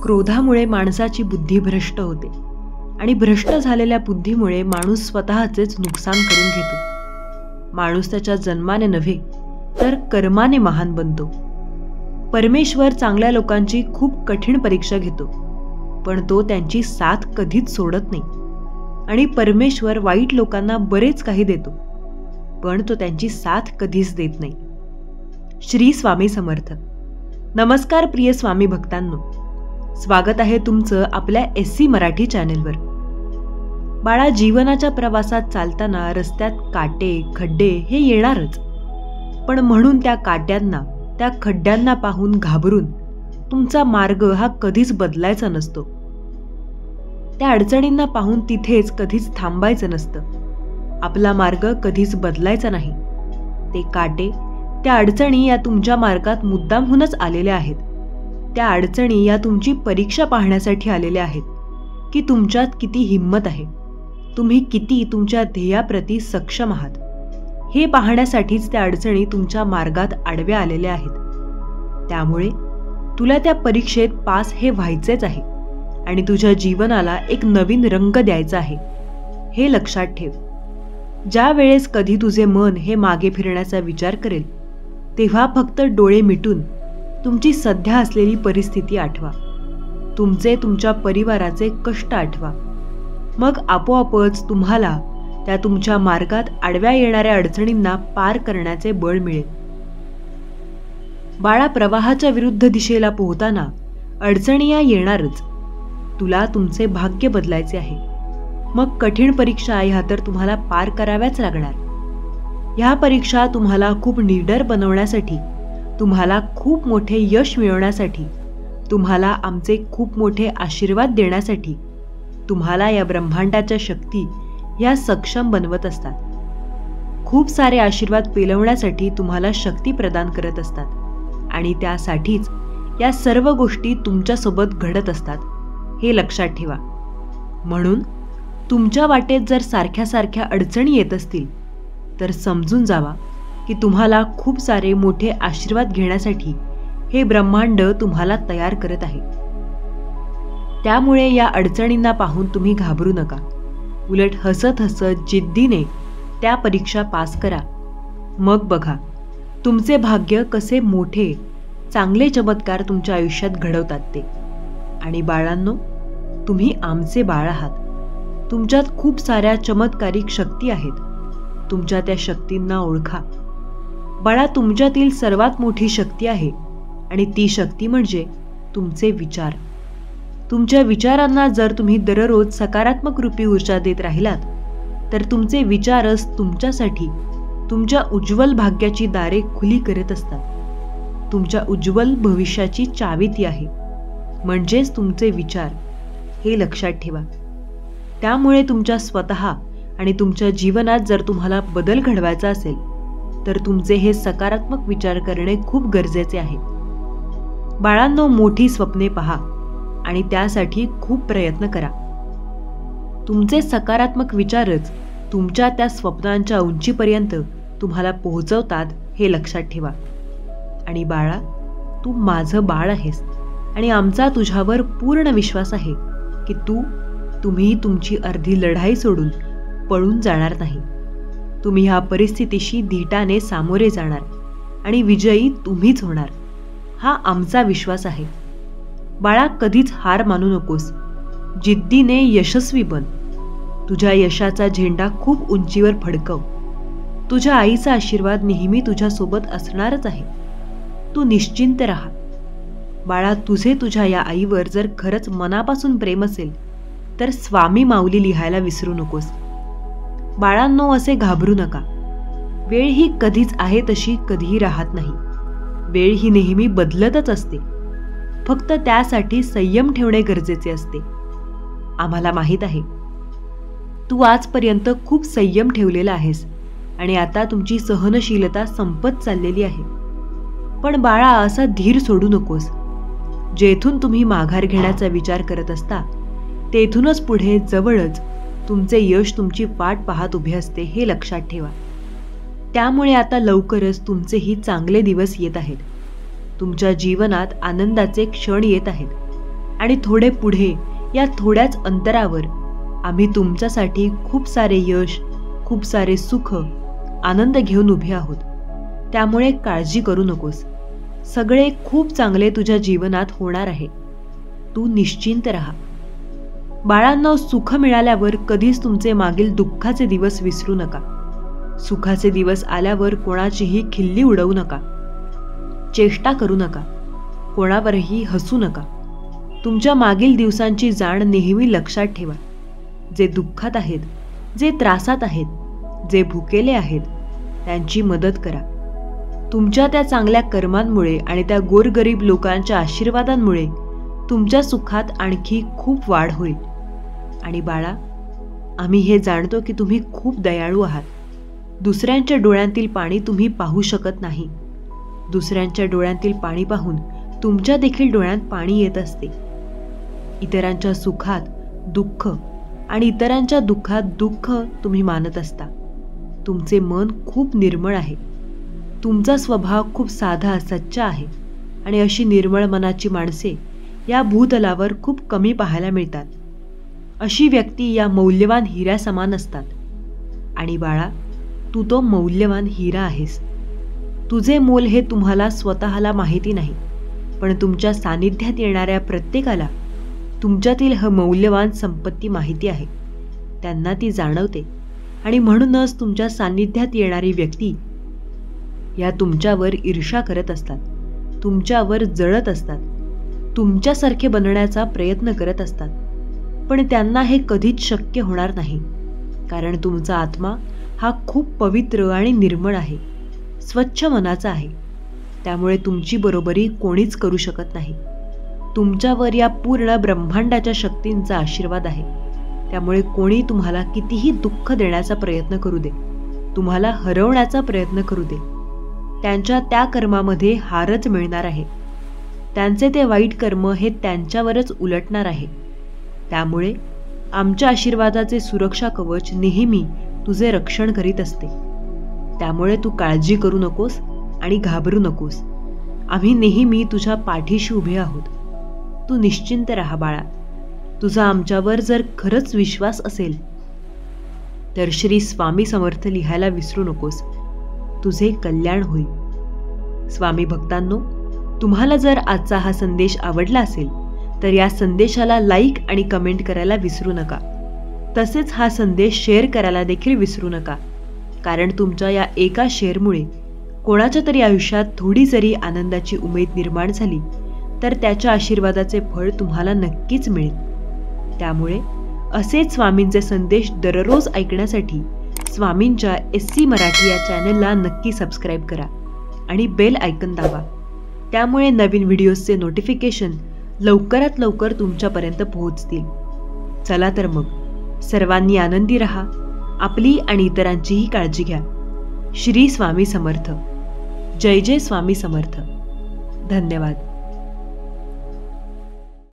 क्रोधामुळे माणसाची बुद्धी भ्रष्ट होते आणि भ्रष्ट झालेल्या बुद्धीमुळे माणूस स्वतःचेच नुकसान करून घेतो। माणूस त्याच्या जन्माने नव्हे तर कर्माने महान बनतो। परमेश्वर चांगल्या लोकांची खूप कठीण परीक्षा घेतो, पण तो त्यांची साथ कधीच सोडत नाही। आणि परमेश्वर वाईट लोकांना बरेच काही देतो, पण तो त्यांची साथ कधीच देत नाही। श्री स्वामी समर्थ। नमस्कार प्रिय स्वामी भक्तांनो, स्वागत आहे तुमचं आपल्या SC मराठी चॅनेलवर। बाळा, जीवनाच्या प्रवासात चालताना रस्त्यात काटे खड्डे हे येणारच, पण म्हणून त्या काट्यांना त्या खड्ड्यांना पाहून घाबरून तुमचा मार्ग हा कधीच बदलायचा नसतो। त्या अडचणींना पाहून तिथेच कधीच थांबायचं नसतं। आपला मार्ग कधीच बदलायचा नाही। ते काटे त्या अडचणी या तुमच्या मार्गात मुद्दामहूनच आलेल्या आहेत। त्या अडचणी या तुमची परीक्षा पाहण्यासाठी आलेल्या आहेत की तुमच्यात किती हिंमत आहे, तुम्ही किती तुमच्या ध्येयाप्रती सक्षम आहात हे पाहण्यासाठीच त्या अडचणी तुमच्या मार्गात आडव्या आलेल्या आहेत। त्यामुळे तुला त्या परीक्षेत पास हे व्हायचेच आहे आणि तुझ्या जीवनाला एक नवीन रंग द्यायचा आहे, हे लक्षात ठेव। ज्या वेळेस कधी तुझे मन हे मागे फिरण्याचा विचार करेल, तेव्हा फक्त डोळे मिटून तुमची सध्या असलेली परिस्थिती आठवा, तुमच्या परिवाराचे कष्ट आठवा। मग आपोआपच तुम्हाला त्या तुमच्या मार्गात आडव्या येणाऱ्या अडचणींना पार करण्याचे बळ मिळेल। बाळा, प्रवाहाच्या विरुद्ध दिशेला पोहताना अडचणी या येणारच। तुला तुमचे भाग्य बदलायचे आहे, मग कठीण परीक्षा ह्या तर तुम्हाला पार कराव्याच लागणार। ह्या परीक्षा तुम्हाला खूप निडर बनवण्यासाठी, तुम्हाला खूप मोठे यश मिळवण्यासाठी, तुम्हाला आमचे खूप मोठे आशीर्वाद देण्यासाठी, तुम्हाला या ब्रह्मांडाच्या शक्ती ह्या सक्षम बनवत असतात। खूप सारे आशीर्वाद पेलवण्यासाठी तुम्हाला शक्ती प्रदान करत असतात आणि त्यासाठीच या सर्व गोष्टी तुमच्यासोबत घडत असतात, हे लक्षात ठेवा। म्हणून तुमच्या वाटेत जर सारख्या सारख्या अडचणी येत असतील तर समजून जावा की तुम्हाला खूप सारे मोठे आशीर्वाद घेण्यासाठी हे ब्रह्मांड तुम्हाला तयार करत आहे। त्यामुळे या अडचणींना पाहून तुम्ही घाबरू नका, उलट हसत हसत जिद्दीने त्या परीक्षा पास करा। मग बघा तुमचे भाग्य कसे मोठे चांगले चमत्कार तुमच्या आयुष्यात घडवतात ते। आणि बाळांनो, तुम्ही आमचे बाळ आहात। तुमच्यात खूप साऱ्या चमत्कारिक शक्ती आहेत, तुमच्या त्या शक्तींना ओळखा। बाळा, तुमच्यातील सर्वात मोठी शक्ती आहे आणि ती शक्ती म्हणजे तुमचे विचार। तुमच्या विचारांना जर तुम्ही दररोज सकारात्मक रूपी ऊर्जा देत राहिलात तर तुमचे विचारच तुमच्यासाठी तुमच्या उज्ज्वल भाग्याची दारे खुली करत असतात। तुमच्या उज्ज्वल भविष्याची चावी ती आहे, म्हणजेच तुमचे विचार, हे लक्षात ठेवा। त्यामुळे तुमच्या स्वतः आणि तुमच्या जीवनात जर तुम्हाला बदल घडवायचा असेल तर तुमचे हे सकारात्मक विचार करणे खूप गरजेचे आहे। बाळांनो, मोठी स्वप्ने पहा आणि त्यासाठी खूप प्रयत्न करा। तुमचे सकारात्मक विचारच तुमच्या त्या स्वप्नांच्या उंचीपर्यंत तुम्हाला पोहोचवतात, हे लक्षात ठेवा। आणि बाळा, तू माझं बाळ आहेस आणि आमचा तुझ्यावर पूर्ण विश्वास आहे की तुम्ही तुमची अर्धी लढाई सोडून पळून जाणार नाही। तुम्ही ह्या परिस्थितीशी धीटाने सामोरे जाणार आणि विजयी तुम्हीच होणार, हा आमचा विश्वास आहे। बाळा, कधीच हार मानू नकोस, जिद्दीने यशस्वी बन। तुझ्या यशाचा झेंडा खूप उंचीवर फडकव। तुझ्या आईचा आशीर्वाद नेहमी तुझ्यासोबत असणारच आहे। तू निश्चिंत राहा। बाळा, तुझे तुझ्या या आईवर जर खरंच मनापासून प्रेम असेल तर स्वामी माऊली लिहायला विसरू नकोस। बाळांनो, असे घाबरू नका। वेळ ही कधीच आहे तशी कधीही राहत नाही। वेळ ही नेहमी बदलतच असते, फक्त त्यासाठी संयम ठेवणे गरजेचे असते। आम्हाला माहीत आहे तू आजपर्यंत खूप संयम ठेवलेला आहेस आणि आता तुमची सहनशीलता संपत चाललेली आहे। पण बाळा, असा धीर सोडू नकोस। जेथून तुम्ही माघार घेण्याचा विचार करत असता तेथूनच पुढे जवळच तुमचे यश तुमची वाट पाहत उभे असते, हे लक्षात ठेवा। त्यामुळे आता लवकरच तुमचेही चांगले दिवस येत आहेत। तुमच्या जीवनात आनंदाचे क्षण येत आहेत। आणि थोडे पुढे या थोड्याच अंतरावर आम्ही तुमच्यासाठी खूप सारे यश, खूप सारे सुख, आनंद घेऊन उभे आहोत. त्यामुळे काळजी करू नकोस. सगळे खूप चांगले तुझ्या जीवनात होणार आहे. तू निश्चिंत राहा. बाळांनो, सुख मिळाल्यावर कधीच तुमचे मागील दुःखाचे दिवस विसरू नका. सुखाचे दिवस आल्यावर कोणाचीही खिल्ली उडवू नका. चेष्टा करू नका. कोणावरही हसू नका. तुमच्या मागील दिवसांची जाण नेहमी लक्षात ठेवा. जे दुःखात आहेत, जे त्रासात आहेत, जे भुकेले आहेत, त्यांची मदत करा. तुमच्या त्या चांगल्या कर्मांमुळे आणि त्या गोरगरीब लोकांच्या आशीर्वादांमुळे तुमच्या सुखात आणखी खूप वाढ होईल. आणि बाळा, आम्ही हे जाणतो की तुम्ही खूप दयाळू आहात. दुसऱ्यांच्या डोळ्यांतील पाणी तुम्ही पाहू शकत नाही. दुसऱ्यांच्या डोळ्यांतील पाणी पाहून तुमच्या देखील डोळ्यात पाणी येत असते. इतरांच्या सुखात दुःख आणि इतरांच्या दुःखात दुःख तुम्ही मानत असता. तुमचे मन खूप निर्मळ आहे. तुमचा स्वभाव खूप साधा, सच्चा आहे. आणि अशी निर्मळ मनाची माणसे या भूतलावर खूप कमी पाहायला मिळतात. अशी व्यक्ती या मौल्यवान हिऱ्या समान असतात. आणि बाळा, तू तो मौल्यवान हिरा आहेस. तुझे मोल हे तुम्हाला स्वतःला माहिती नाही, पण तुमच्या सानिध्यात येणाऱ्या प्रत्येकाला तुमच्यातील ह मौल्यवान संपत्ती माहिती आहे. त्यांना ती जाणवते. आणि म्हणूनच तुमच्या सानिध्यात येणारी व्यक्ती या तुमच्यावर ईर्ष्या करत असतात, तुमच्यावर जळत असतात, तुमच्यासारखे बनण्याचा प्रयत्न करत असतात. पण त्यांना हे कधीच शक्य होणार नाही, कारण तुमचा आत्मा हा खूप पवित्र आणि निर्मळ आहे, स्वच्छ मनाचा आहे. त्यामुळे तुमची बरोबरी कोणीच करू शकत नाही. तुमच्यावर या पूर्ण ब्रह्मांडाच्या शक्तींचा आशीर्वाद आहे. त्यामुळे कोणी तुम्हाला कितीही दुःख देण्याचा प्रयत्न करू दे, तुम्हाला हरवण्याचा प्रयत्न करू दे, त्यांच्या त्या कर्मामध्ये हारच मिळणार आहे. त्यांचे ते वाईट कर्म हे त्यांच्यावरच उलटणार आहे. त्यामुळे आमच्या आशीर्वादाचे सुरक्षा कवच नेहमी तुझे रक्षण करीत असते. त्यामुळे तू काळजी करू नकोस आणि घाबरू नकोस. आम्ही नेहमी तुझ्या पाठीशी उभे आहोत. तू निश्चिंत राहा बाळा. तुझा आमच्यावर जर खरंच विश्वास असेल तर श्री स्वामी समर्थ लिहायला विसरू नकोस. तुझे कल्याण होईल. स्वामी भक्तांनो, तुम्हाला जर आजचा हा संदेश आवडला असेल तर या संदेशाला लाईक आणि कमेंट करायला विसरू नका. तसेच हा संदेश शेअर करायला देखील विसरू नका, कारण तुमच्या या एका शेअरमुळे कोणाच्या तरी आयुष्यात थोडी जरी आनंदाची उमेद निर्माण झाली तर त्याच्या आशीर्वादाचे फळ तुम्हाला नक्कीच मिळेल. त्यामुळे असेच स्वामींचे संदेश दररोज ऐकण्यासाठी स्वामींच्या SC मराठी या चॅनलला नक्की सबस्क्राईब करा आणि बेल आयकन दाबा. त्यामुळे नवीन व्हिडिओजचे नोटिफिकेशन लवकरात लवकर तुमच्यापर्यंत पोहोचतील. चला तर मग, सर्वांनी आनंदी राहा. आपली आणि इतरांचीही काळजी घ्या. श्री स्वामी समर्थ. जय जय स्वामी समर्थ. धन्यवाद.